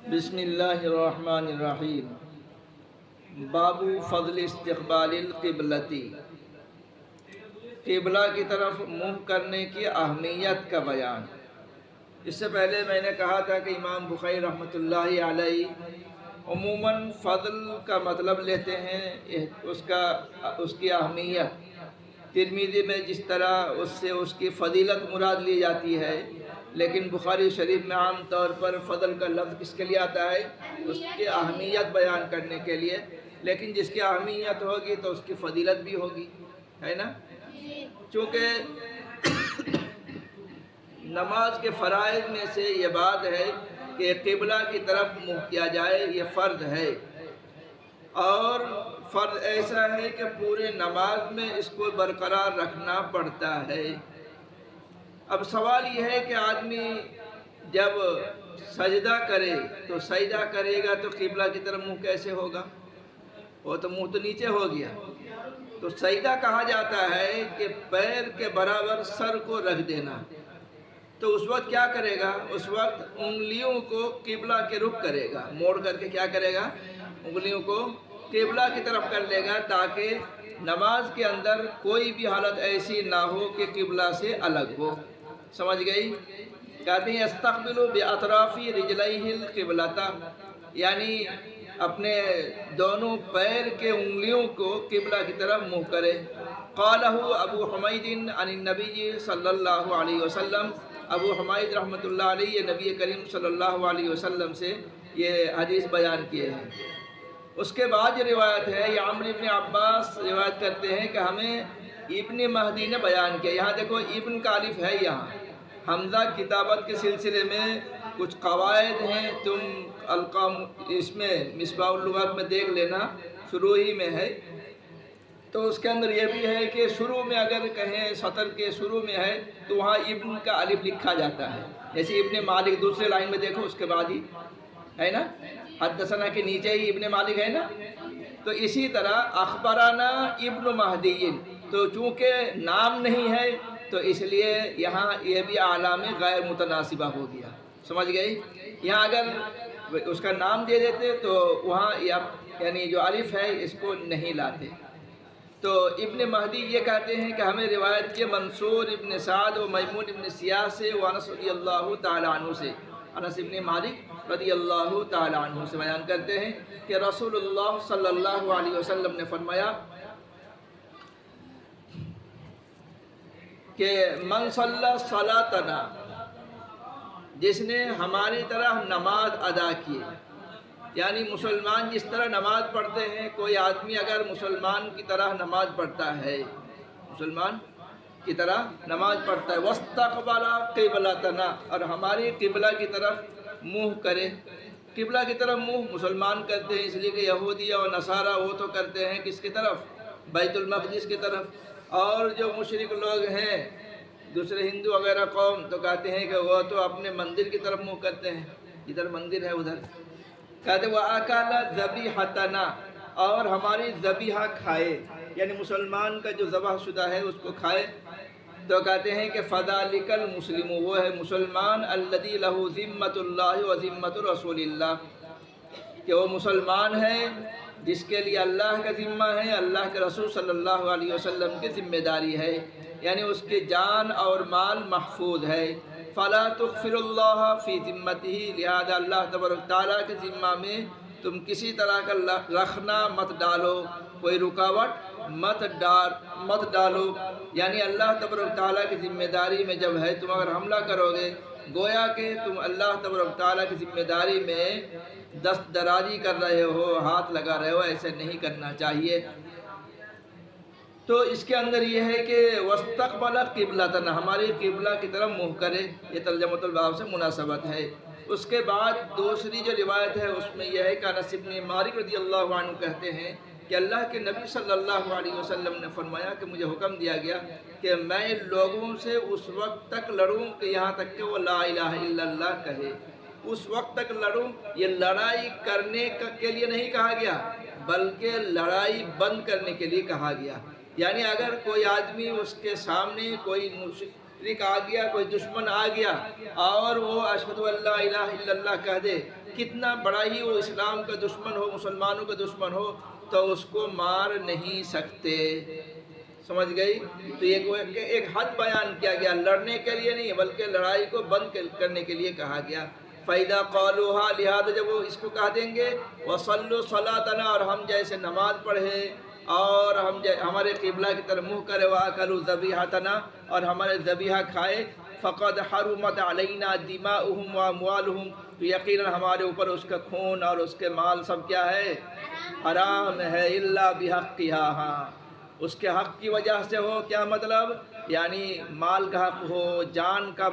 بسم اللہ الرحمن الرحیم۔ باب فضل استقبال القبلتی، قبلہ کی طرف منہ کرنے کی اہمیت کا بیان۔ اس سے پہلے میں نے کہا تھا کہ امام بخاری رحمۃ اللہ علیہ عموماً فضل کا مطلب لیتے ہیں اس کی اہمیت۔ ترمذی میں جس طرح اس کی فضیلت مراد لی جاتی ہے، لیکن بخاری شریف میں عام طور پر فضل کا لفظ کس کے لیے آتا ہے؟ اس کی اہمیت بیان کرنے کے لیے۔ لیکن جس کی اہمیت ہوگی تو اس کی فضیلت بھی ہوگی، ہے نا؟ چونکہ نماز کے فرائض میں سے یہ بات ہے کہ قبلہ کی طرف منہ کیا جائے، یہ فرض ہے، اور فرض ایسا ہے کہ پورے نماز میں اس کو برقرار رکھنا پڑتا ہے۔ اب سوال یہ ہے کہ آدمی جب سجدہ کرے تو سجدہ کرے گا تو قبلہ کی طرف منہ کیسے ہوگا؟ وہ تو منہ تو نیچے ہو گیا۔ تو سجدہ کہا جاتا ہے کہ پیر کے برابر سر کو رکھ دینا۔ تو اس وقت کیا کرے گا؟ اس وقت انگلیوں کو قبلہ کے رخ کرے گا، موڑ کر کے کیا کرے گا؟ انگلیوں کو قبلہ کی طرف کر لے گا، تاکہ نماز کے اندر کوئی بھی حالت ایسی نہ ہو کہ قبلہ سے الگ ہو۔ سمجھ گئی؟ کہتے ہیں استقبلوا باطراف رجلیہ القبلۃ، یعنی اپنے دونوں پیر کے انگلیوں کو قبلہ کی طرف منہ کرے۔ قالہ ابو حمید عن النبی صلی اللہ علیہ وسلم، ابو حمید رحمۃ اللہ علیہ یہ نبی کریم صلی اللہ علیہ وسلم سے یہ حدیث بیان کیے ہیں۔ اس کے بعد یہ روایت ہے، یہ عمرو بن عباس روایت کرتے ہیں کہ ہمیں ابن مہدی نے بیان کیا۔ یہاں دیکھو ابن کا الف ہے، یہاں حمزہ کتابت کے سلسلے میں کچھ قواعد ہیں، تم اس میں مصباح اللغات میں دیکھ لینا، شروع ہی میں ہے۔ تو اس کے اندر یہ بھی ہے کہ شروع میں اگر کہیں سطر کے شروع میں ہے تو وہاں ابن کا الف لکھا جاتا ہے، جیسے ابن مالک دوسرے لائن میں دیکھو، اس کے بعد ہی ہے نا، حدثنا کے نیچے ہی ابن مالک ہے نا۔ تو اسی طرح اخبرنا ابن مہدی، تو چونکہ نام نہیں ہے تو اس لیے یہاں یہ بھی اعلام غیر متناسبہ ہو گیا۔ سمجھ گئی؟ یہاں اگر اس کا نام دے دیتے تو وہاں یعنی جو الف ہے اس کو نہیں لاتے۔ تو ابن مہدی یہ کہتے ہیں کہ ہمیں روایت کے منصور ابن سعد و میمون ابن سیاح سے و انس رضی اللہ تعالیٰ عنہ سے، انس ابن مالک رضی اللہ تعالیٰ عنہ سے بیان کرتے ہیں کہ رسول اللہ صلی اللہ علیہ وسلم نے فرمایا کہ من صلی صلاتنا، جس نے ہماری طرح نماز ادا کی، یعنی مسلمان جس طرح نماز پڑھتے ہیں، کوئی آدمی اگر مسلمان کی طرح نماز پڑھتا ہے، مسلمان کی طرح نماز پڑھتا ہے، واستقبل قبلتنا، اور ہماری قبلہ کی طرف منہ کرے۔ قبلہ کی طرف منہ مسلمان کرتے ہیں، اس لیے کہ یہودیہ و نصارہ وہ تو کرتے ہیں کس کی طرف؟ بیت المقدس کی طرف۔ اور جو مشرک لوگ ہیں دوسرے ہندو وغیرہ قوم تو کہتے ہیں کہ وہ تو اپنے مندر کی طرف منہ کرتے ہیں، ادھر مندر ہے ادھر۔ کہتے وَأَكَلَ ذَبِيحَتَنَا، اور ہماری ذبیحہ کھائے، یعنی مسلمان کا جو ذبح شدہ ہے اس کو کھائے۔ تو کہتے ہیں کہ فَذَلِكَ الْمُسْلِمُ، وہ ہے مسلمان الَّذِي لَهُ ذِمَّةُ اللَّهِ وَذِمَّةُ رَسُولِ اللَّهِ، کہ وہ مسلمان ہے جس کے لیے اللہ کا ذمہ ہے، اللہ کے رسول صلی اللہ علیہ وسلم کی ذمہ داری ہے، یعنی اس کی جان اور مال محفوظ ہے۔ فَلَا تُغْفِرُ اللَّهَ فِي ذِمَّتِهِ، لہذا اللہ تبارک تعالیٰ کے ذمہ میں تم کسی طرح کا رکھنا مت ڈالو، کوئی رکاوٹ مت ڈالو، یعنی اللہ تبارک تعالیٰ کی ذمہ داری میں جب ہے تم اگر حملہ کرو گے، گویا کہ تم اللہ تبارک تعالیٰ کی ذمہ داری میں دست درازی کر رہے ہو، ہاتھ لگا رہے ہو، ایسے نہیں کرنا چاہیے۔ تو اس کے اندر یہ ہے کہ واستقبل قبلتنا، ہماری قبلہ کی طرف منہ کرے، یہ ترجمۃ الباب سے مناسبت ہے۔ اس کے بعد دوسری جو روایت ہے اس میں یہ ہے کہ انس بن مالک رضی اللہ عنہ کہتے ہیں کہ اللہ کے نبی صلی اللہ علیہ وسلم نے فرمایا کہ مجھے حکم دیا گیا کہ میں لوگوں سے اس وقت تک لڑوں کہ یہاں تک کہ وہ لا الہ الا اللہ کہے۔ اس وقت تک لڑوں، یہ لڑائی کرنے کے لیے نہیں کہا گیا بلکہ لڑائی بند کرنے کے لیے کہا گیا۔ یعنی اگر کوئی آدمی اس کے سامنے کوئی مشرک آ گیا، کوئی دشمن آ گیا اور وہ اشہد ان لا الہ الا اللہ کہہ دے کتنا بڑا ہی وہ اسلام کا دشمن ہو، مسلمانوں کا دشمن ہو، تو اس کو مار نہیں سکتے۔ سمجھ گئی؟ تو ایک حد بیان کیا گیا، لڑنے کے لیے نہیں بلکہ لڑائی کو بند کرنے کے لیے کہا گیا۔ فَإِذَا قَالُوهَا، لہذا جب وہ اس کو کہہ دیں گے، وَصَلُّوا صَلَاتَنَا، اور ہم جیسے نماز پڑھے اور ہمارے قبلہ کی طرف منہ کرے، وَأَكَلُوا ذَبِيحَتَنَا، اور ہمارے ذبیحہ کھائے، فَقَدْ حَرُمَتْ عَلَيْنَا دِمَاؤُهُمْ وَأَمْوَالُهُمْ، تو یقیناً ہمارے اوپر اس کا خون اور اس کے مال سب کیا ہے؟ حرام ہے۔ إِلَّا بِحَقِّهَا، ہاں اس کے حق کی وجہ سے ہو۔ کیا مطلب؟ یعنی مال کا حق ہو، جان کا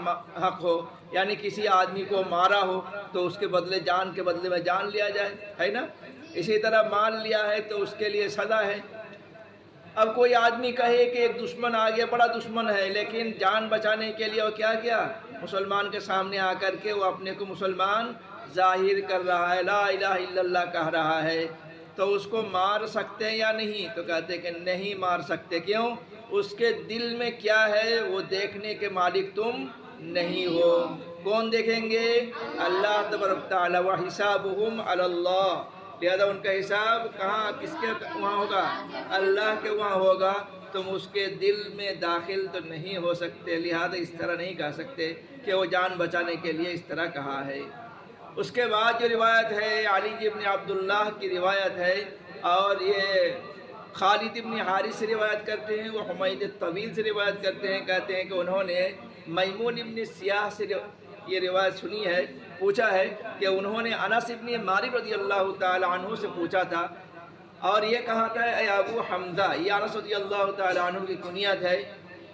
حق ہو، یعنی کسی آدمی کو مارا ہو تو اس کے بدلے، جان کے بدلے میں جان لیا جائے، ہے نا؟ اسی طرح مال لیا ہے تو اس کے لیے سزا ہے۔ اب کوئی آدمی کہے کہ ایک دشمن آ گیا، بڑا دشمن ہے، لیکن جان بچانے کے لیے وہ کیا مسلمان کے سامنے آ کر کے وہ اپنے کو مسلمان ظاہر کر رہا ہے، لا الہ الا اللہ کہہ رہا ہے، تو اس کو مار سکتے ہیں یا نہیں؟ تو کہتے ہیں کہ نہیں مار سکتے۔ کیوں؟ اس کے دل میں کیا ہے وہ دیکھنے کے مالک تم نہیں ہو۔ کون دیکھیں گے؟ اللہ تبارک تعالیٰ، وَحِسَابُهُمْ عَلَى اللَّهِ، لہذا ان کا حساب کہاں، کس کے وہاں ہوگا؟ اللہ کے وہاں ہوگا۔ تم اس کے دل میں داخل تو نہیں ہو سکتے، لہذا اس طرح نہیں کہہ سکتے کہ وہ جان بچانے کے لیے اس طرح کہا ہے۔ اس کے بعد جو روایت ہے علی ابن عبداللہ کی روایت ہے، اور یہ خالد ابن حارث سے روایت کرتے ہیں، وہ حمید الطویل سے روایت کرتے ہیں، کہتے ہیں کہ انہوں نے میمون ابن سیاح سے یہ روایت سنی ہے، پوچھا ہے کہ انہوں نے انس ابن مالک رضی اللہ تعالی عنہ سے پوچھا تھا، اور یہ کہا تھا اے ابو حمزہ، یہ انس رضی اللہ تعالی عنہ کی کنیت ہے،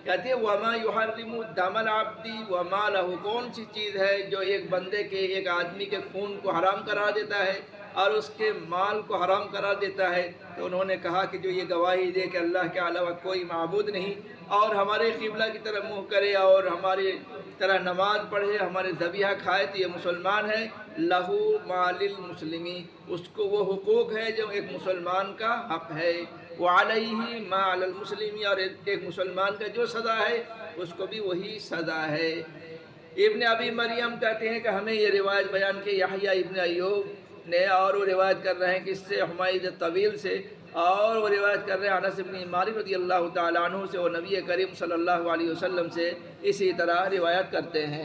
کہتے ہیں وَمَا يُحَرِّمُ دَمَ الْعَبْدِ وَمَالَهُ، کون سی چیز ہے جو ایک بندے کے، ایک آدمی کے خون کو حرام قرار دیتا ہے اور اس کے مال کو حرام قرار دیتا ہے؟ تو انہوں نے کہا کہ جو یہ گواہی دے کہ اللہ کے علاوہ کوئی معبود نہیں، اور ہمارے قبلہ کی طرف منہ کرے اور ہماری طرح نماز پڑھے، ہمارے ذبیحہ کھائے، تو یہ مسلمان ہے۔ لہو مال المسلمی، اس کو وہ حقوق ہے جو ایک مسلمان کا حق ہے۔ وعلیہ ما علی المسلمی، اور ایک مسلمان کا جو سزا ہے اس کو بھی وہی سزا ہے۔ ابن ابی مریم کہتے ہیں کہ ہمیں یہ روایت بیان کی یحییٰ ابن ایوب نے، اور وہ روایت کر رہے ہیں کس سے؟ حمید طویل سے، اور وہ روایت کر رہے ہیں انس ابن مالک رضی اللہ تعالی عنہ سے، اور نبی کریم صلی اللہ علیہ وسلم سے اسی طرح روایت کرتے ہیں۔